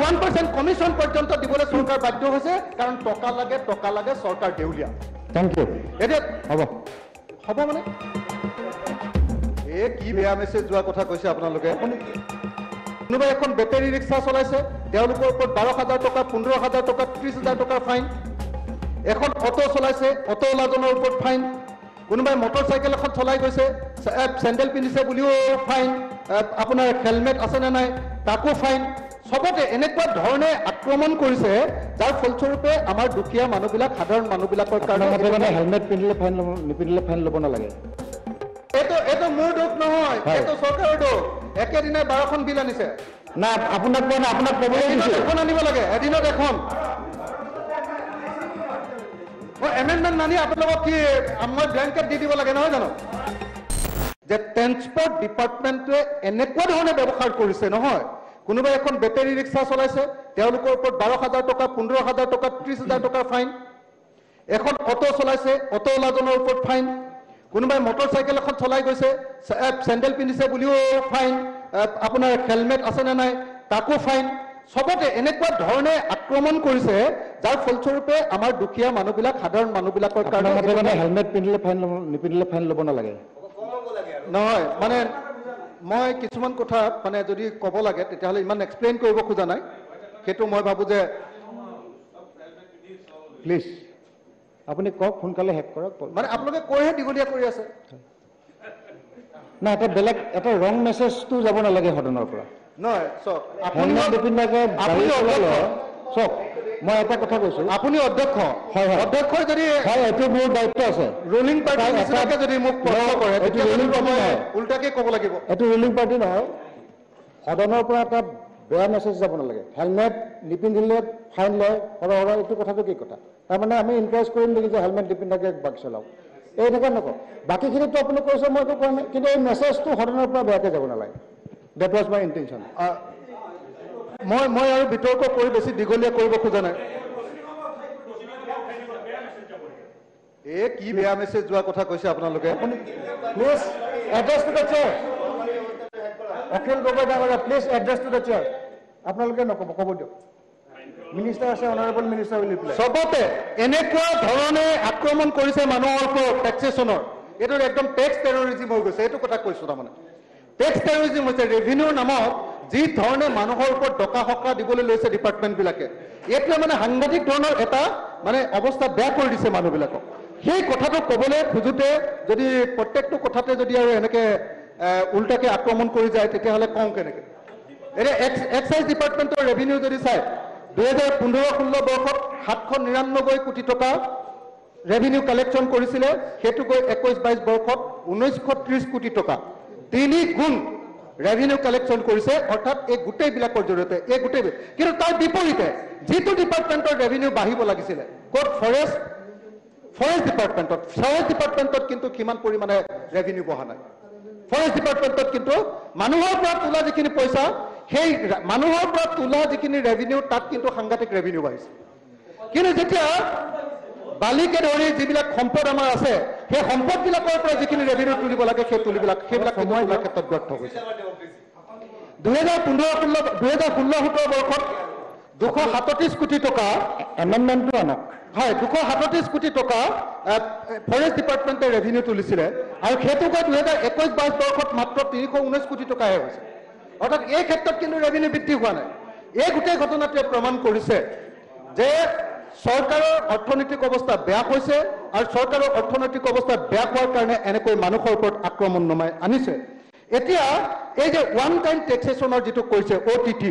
1% commission পৰ্যন্ত দিবলৈ চৰকাৰ বাধ্য হৈছে কাৰণ টকা লাগে চৰকাৰ দেউলিয়া থ্যাংক ইউ এতিয়া হ'ব মানে এই কি বেয়া মেছেজ যোৱা কথা কৈছে আপোনালোকে কোনোবাই এখন বেটাৰী ৰিক্সা চলাইছে তেওঁলোকৰ ওপৰত 12,000 টকা 15,000 টকা 30,000 টকাৰ ফাইন এখন অটো চলাইছে অটোৱালাজনৰ ওপৰত ফাইন কোনোবাই মটৰচাইকেল এখন চলাই গৈছে চেণ্ডেল পিন্ধিছে বুলিও ফাইন আপোনাৰ হেলমেট আছে নে নাই তাকো ফাইন সবতে এনেকুৱা ধৰণে আক্ৰমণ কৰিছে যাৰ ফলস্বৰূপে আমাৰ দুখীয়া মানুহবিলাক সাধাৰণ মানুহবিলাকৰ কাৰণে মানে হেলমেট পিন্ধিলে ফাইন নিপিন্ধিলে ফাইন ল'ব নালাগে এইটো মোৰ দুখ নহয় এইটো চৰকাৰৰ দুখ একেদিনে 12খন বিল আনিছে না আপোনাক কোৱা নাই আপোনাক ক'বলৈ দিছে এখন আনিব লাগে এদিনত এখন এমেণ্ডমেণ্ট নানি আপোনালোকক কি মই ব্লেংকেট দি দিব লাগে নহয় জানো যে ট্ৰেন্সপৰ্ট ডিপাৰ্টমেণ্টে এনেকুৱা ধৰণে ব্যৱহাৰ কৰিছে নহয় কোনোবাই এখন বেটাৰী ৰিক্সা চলাইছে তেওঁলোকৰ ওপৰত 12,000 টকা 15,000 টকা 30,000 টকাৰ ফাইন এখন অটো চলাইছে অটোৱালাজনৰ ওপৰত ফাইন কোনোবাই মটৰচাইকেল এখন চলাই গৈছে চেণ্ডেল পিন্ধিছে বুলিও ফাইন আপোনাৰ হেলমেট আছে নে নাই তাকো ফাইন সবতে এনেকুৱা ধৰণে আক্ৰমণ কৰিছে যাৰ ফলস্বৰূপে আমাৰ দুখীয়া মানুহবিলাক সাধাৰণ মানুহবিলাকৰ কাৰণে মানে হেলমেট পিন্ধিলে ফাইন নিপিন্ধিলে ফাইন ল'ব নালাগে নহয় মানে মই কিছুমান কথা মানে যদি ক'ব লাগে তেতিয়াহ'লে ইমান এক্সপ্লেইন কৰিব খোজা নাই সেইটো মই ভাবোঁ যে প্লিজ আপুনি কওক সোনকালে শেষ কৰক মানে আপোনালোকে কৈহে দীঘলীয়া কৰি আছে না এটা বেলেগ এটা ৰং মেছেজটো যাব নালাগে সদনৰ পৰা নহয় চাওক হেলমেট নিপিন্ধাকে গাড়ী চলালে চাওক মই এটা কথা কৈছোঁ আপুনি অধ্যক্ষ হয় অধ্যক্ষই যদি হয় এইটো মোৰ দায়িত্ব আছে ৰুলিং পাৰ্টি নিচিনাকৈ যদি মোক প্ৰশ্ন কৰে এইটো ৰুলিং পাৰ্টি নহয় উল্টাকে ক'ব লাগিব এইটো ৰুলিং পাৰ্টি নহয় সদনৰ পৰা এটা বেয়া মেছেজ যাব নালাগে হেলমেট নিপিন্ধিলে ফাইন লয় এইটো কথাটো কি কথা তাৰমানে আমি এনকাৰেজ কৰিম নেকি যে হেলমেট নিপিন্ধাকে বাইক চলাওক এই এনেকুৱা নকওঁ বাকীখিনিতো আপুনি কৈছে মই একো কোৱা নাই কিন্তু এই মেছেজটো সদনৰ পৰা বেয়াকৈ যাব নালাগে দেট ৱাজ মাই ইণ্টেনশ্যন মই আৰু বিতৰ্ক কৰি বেছি দীঘলীয়া কৰিব খোজা নাই এই কি বেয়া মেছেজ যোৱা কথা কৈছে আপোনালোকে please address to the chair Akhil Gogoi ডাঙৰীয়া please address to the chair আপোনালোকে নক'ব ক'ব দিয়ক মিনিষ্টাৰ আছে অনাৰেবল মিনিষ্টাৰ বুলি পেলাই সবতে এনেকুৱা ধৰণে আক্ৰমণ কৰিছে মানুহৰ ওপৰত টেক্সেশ্যনৰ এইটো একদম টেক্স টেৰৰিজিম হৈ গৈছে এইটো কথা কৈছোঁ তাৰমানে টেক্স টেৰৰিজিম হৈছে ৰেভিনিউৰ নামত যি ধৰণে মানুহৰ ওপৰত ডকা হকা দিবলৈ লৈছে ডিপাৰ্টমেণ্টবিলাকে এইটোৱে মানে সাংঘাতিক ধৰণৰ এটা মানে অৱস্থা বেয়া কৰি দিছে মানুহবিলাকক সেই কথাটো ক'বলৈ খোজোতে যদি প্ৰত্যেকটো কথাতে যদি আৰু এনেকৈ উল্টাকৈ আক্ৰমণ কৰি যায় তেতিয়াহ'লে কওঁ কেনেকৈ এতিয়া এক্সাইজ ডিপাৰ্টমেণ্টৰ ৰেভিনিউ যদি চাই 2015-16 বৰ্ষত 799 কোটি টকা ৰেভিনিউ কালেকশ্যন কৰিছিলে সেইটো গৈ 21-22 বৰ্ষত 1930 কোটি টকা 3 গুণ ৰেভিনিউ কালেকশ্যন কৰিছে অৰ্থাৎ এই গোটেইবিলাকৰ জৰিয়তে এই গোটেই কিন্তু তাৰ বিপৰীতে যিটো ডিপাৰ্টমেণ্টৰ ৰেভিনিউ বাঢ়িব লাগিছিলে ক'ত ফৰেষ্ট ডিপাৰ্টমেণ্টত কিন্তু কিমান পৰিমাণে ৰেভিনিউ বঢ়া নাই ফৰেষ্ট ডিপাৰ্টমেণ্টত কিন্তু মানুহৰ পৰা তোলা যিখিনি পইচা সেই মানুহৰ পৰা তোলা যিখিনি ৰেভিনিউ তাত কিন্তু সাংঘাতিক ৰেভিনিউ বাঢ়িছে কিন্তু যেতিয়া বালিকে ধৰি যিবিলাক সম্পদ আমাৰ আছে সেই সম্পদবিলাকৰ পৰা যিখিনি ৰেভিনিউ তুলিব লাগে সেইবিলাক সময় ক্ষেত্ৰত ব্যৰ্থ হৈছে 2015-16 বৰ্ষত 237 কোটি টকা এমেণ্ডমেণ্টটো আনক হয় 237 কোটি টকা ফৰেষ্ট ডিপাৰ্টমেণ্টে ৰেভিনিউ তুলিছিলে আৰু সেইটো গৈ 2021-22 বৰ্ষত মাত্ৰ 319 কোটি টকাহে হৈছে অৰ্থাৎ এই ক্ষেত্ৰত কিন্তু ৰেভিনিউ বৃদ্ধি হোৱা নাই এই গোটেই ঘটনাটোৱে প্ৰমাণ কৰিছে যে চৰকাৰৰ অৰ্থনৈতিক অৱস্থা বেয়া হৈছে আৰু চৰকাৰৰ অৰ্থনৈতিক অৱস্থা বেয়া হোৱাৰ কাৰণে এনেকৈ মানুহৰ ওপৰত আক্ৰমণ নমাই আনিছে এতিয়া এই যে ওৱান টাইম টেক্সেশ্যনৰ যিটো কৰিছে OTT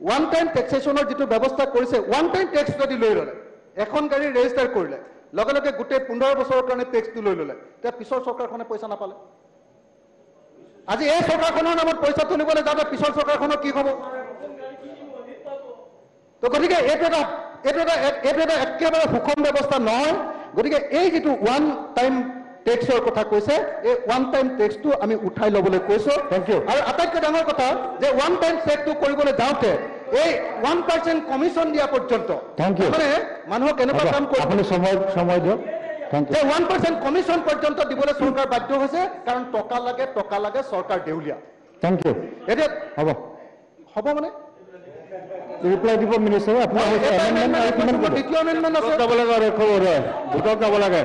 ওৱান টাইম টেক্সেশ্যনৰ যিটো ব্যৱস্থা কৰিছে ওৱান টাইম টেক্স যদি লৈ ল'লে এখন গাড়ী ৰেজিষ্টাৰ কৰিলে লগে লগে গোটেই 15 বছৰৰ কাৰণে টেক্সটো লৈ ল'লে তেতিয়া পিছৰ চৰকাৰখনে পইচা নাপালে আজি এই চৰকাৰখনৰ নামত পইচা তুলিবলৈ যাওঁতে পিছৰ চৰকাৰখনৰ কি হ'ব তো গতিকে এইটো এটা একেবাৰে সুষম ব্যৱস্থা নহয় গতিকে এই যিটো ওৱান টাইম টেক্সৰ কথা কৈছে এই ওৱান টাইম টেক্সটো আমি উঠাই ল'বলৈ কৈছোঁ থ্যাংক ইউ আৰু আটাইতকৈ ডাঙৰ কথা যে ওৱান টাইম টেক্সটো কৰিবলৈ যাওঁতে এই 1% কমিশ্যন দিয়া পৰ্যন্ত থ্যাংক ইউ মানে মানুহক এনেকুৱা কাম কৰিব আপুনি সময় দিয়ক থ্যাংক ইউ যে 1% কমিশ্যন পৰ্যন্ত দিবলৈ চৰকাৰ বাধ্য হৈছে কাৰণ টকা লাগে চৰকাৰ দেউলিয়া থ্যাংক ইউ এতিয়া হ'ব মানে ৰিপ্লাই দিব মিনিষ্টাৰে আপোনাৰ দ্বিতীয় এমেণ্ডমেণ্ট আছে যাব লাগে ভোটত যাব লাগে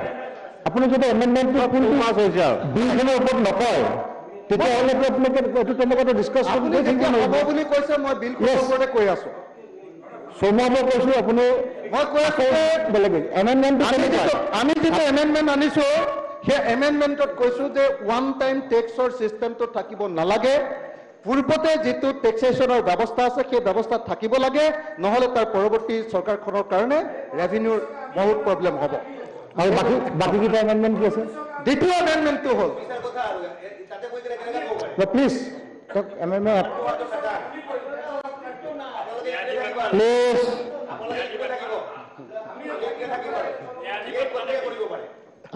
আপুনি যদি এমেণ্ডমেণ্টটো কোনটো পাছ হৈছে আৰু বিলখনৰ ওপৰত নকয় তেতিয়াহ'লেতো আপোনালোকে এইটো তেনেকুৱাটো ডিছকাছ আপুনি যেতিয়া হ'ব বুলি কৈছে মই বিলখনৰ ওপৰতে কৈ আছো সোমাব কৈছোঁ আপুনি মই কৈ আছো বেলেগ এমেণ্ডমেণ্টটো আমি যিটো এমেণ্ডমেণ্ট আনিছো সেই এমেণ্ডমেণ্টত কৈছো যে ওৱান টাইম টেক্সৰ চিষ্টেমটো থাকিব নালাগে পূৰ্বতে যিটো টেক্সেশ্যনৰ ব্যৱস্থা আছে সেই ব্যৱস্থা থাকিব লাগে নহ'লে তাৰ পৰৱৰ্তী চৰকাৰখনৰ কাৰণে ৰেভিনিউৰ বহুত প্ৰব্লেম হ'ব আৰু বাকীকেইটা এমেণ্ডমেণ্ট কি আছে দ্বিতীয় এমেণ্ডমেণ্টটো হ'ল প্লিজ এমেণ্ডমেণ্ট প্লিজ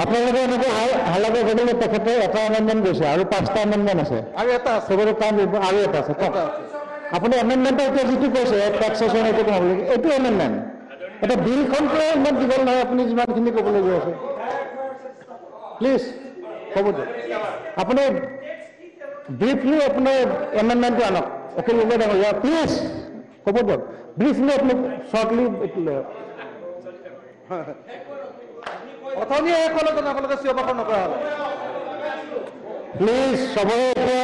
আপোনালোকে এনেকৈ হালাকে গ'লে তেখেতে এটা এমেণ্ডমেণ্ট গৈছে আৰু 5টা এমেণ্ডমেণ্ট আছে আৰু এটা আছে চবৰে কাম আৰু এটা আছে আপুনি এমেণ্ডমেণ্টৰ এতিয়া যিটো কৈছে টেক্সেশ্যন এইটো ক'ব লাগে এইটো এমেণ্ডমেণ্ট এটা বিলখনটো ইমান দীঘল নহয় আপুনি যিমানখিনি ক'বলৈ গৈ আছে প্লিজ ক'ব দিয়ক আপুনি ব্ৰিফলি আপোনাৰ এমেণ্ডমেণ্টটো আনক একেলগে ডাঙৰীয়া প্লিজ ক'ব দিয়ক ব্ৰিফলি আপুনি শ্বৰ্টলি অথনি এইখনত আপোনালোকে চিঞৰ-বাখৰ নকৰা হ'ল প্লিজ চবৰে এতিয়া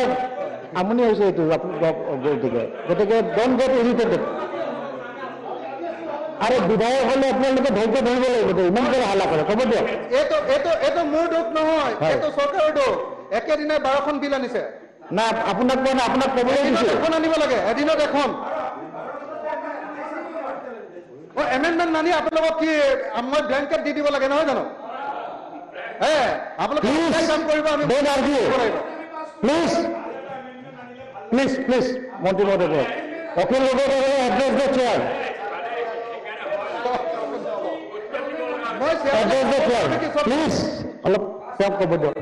আমনি হৈছে এইটো গতিকে ডন গেট ইৰিটেটেড আৰু বিধায়ক হ'লে আপোনালোকে ধৈৰ্য ধৰিব লাগিব ইমান কৰি হাল্লা কৰে ক'ব দিয়ক এইটো মোৰ দোষ নহয় এইটো চৰকাৰৰ দোষ একেদিনাই 12খন বিল আনিছে না আপোনাক কোৱা নাই আপোনাক ক'বলৈ দিছোঁ এখন আনিব লাগে এদিনত এখন এমেণ্ডমেণ্ট নানি আপোনালোকক কি মই ব্লেংকেট দি দিব লাগে নহয় জানো আপোনালোকে কাম কৰিব আমি প্লিজ প্লিজ মন্ত্ৰী মহোদয় Akhil Gogoi address the chair please অলপ তেওঁক ক'ব দিয়ক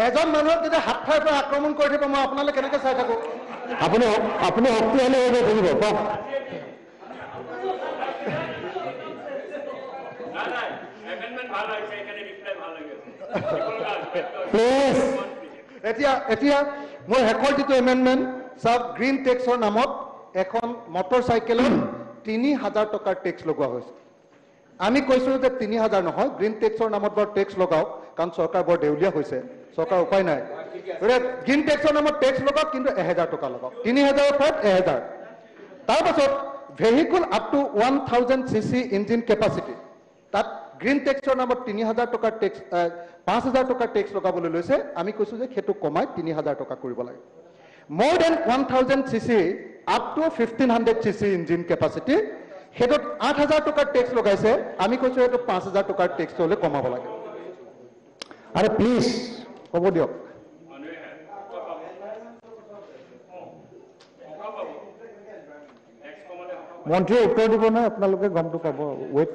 এজন মানুহক যদি হাত ঠাইৰ পৰা আক্ৰমণ কৰি থাকিব মই আপোনালৈ কেনেকৈ চাই থাকোঁ আপুনি শক্তিশালী হৈ থাকিব কওক এতিয়া মোৰ শেষৰ যিটো এমেণ্ডমেণ্ট চাওক গ্ৰীণ টেক্সৰ নামত এখন মটৰ চাইকেলত ৩,০০০ টকাৰ টেক্স লগোৱা হৈছে আমি কৈছোঁ যে ৩,০০০ নহয় গ্ৰীণ টেক্সৰ নামত বৰ টেক্স লগাওক কাৰণ চৰকাৰ বৰ দেউলীয়া হৈছে চৰকাৰ উপায় নাই গ্ৰীণ টেক্সৰ নামত টেক্স লগাওক কিন্তু ১,০০০ টকা লগাওক ৩,০০০ৰ ঠাইত ১,০০০ তাৰপাছত vehicle up to 1000 cc engine capacity তাত গ্ৰীণ টেক্সৰ নামত ৩,০০০ টকাৰ টেক্স ৫,০০০ টকাৰ টেক্স লগাবলৈ লৈছে আমি কৈছোঁ যে সেইটো কমাই ৩,০০০ টকা কৰিব লাগে মোৰ then 1000 cc up to 1500 cc engine capacity সেইটোত ৮,০০০ টকাৰ টেক্স লগাইছে আমি কৈছোঁ সেইটো ৫,০০০ টকাৰ টেক্সলৈ কমাব লাগে আৰু প্লিজ ক'ব দিয়ক মন্ত্ৰীয়ে উত্তৰ দিব নহয় আপোনালোকে গমটো পাব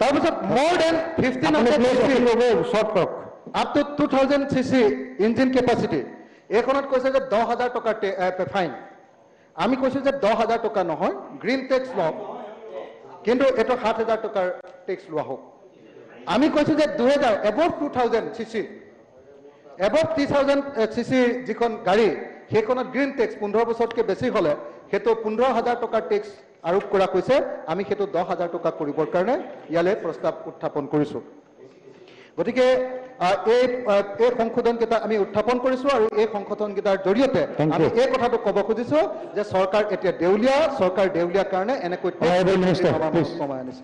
তাৰপিছত মোৰ দেন 1500 শ্বৰ্ট কৰক up to 2000 cc engine capacity এইখনত কৈছে যে 10,000 টকাৰ ফাইন আমি কৈছোঁ যে 10,000 টকা নহয় গ্ৰীণ টেক্স লওক কিন্তু এইটো 7,000 টকাৰ টেক্স লোৱা হোক আমি কৈছোঁ যে 2000 এবভ 2000 cc এবভ 3000 cc যিখন গাড়ী সেইখনত গ্ৰীণ টেক্স 15 বছৰতকৈ বেছি হ'লে সেইটো 15,000 টকাৰ টেক্স আৰোপ কৰা কৈছে আমি সেইটো 10,000 টকা কৰিবৰ কাৰণে ইয়ালৈ প্ৰস্তাৱ উত্থাপন কৰিছোঁ গতিকে এই সংশোধনকেইটা আমি উত্থাপন কৰিছোঁ আৰু এই সংশোধনকেইটাৰ জৰিয়তে আমি এই কথাটো ক'ব খুজিছোঁ যে চৰকাৰ এতিয়া দেউলীয়া চৰকাৰ দেউলীয়া কাৰণে এনেকৈ কমাই আনিছে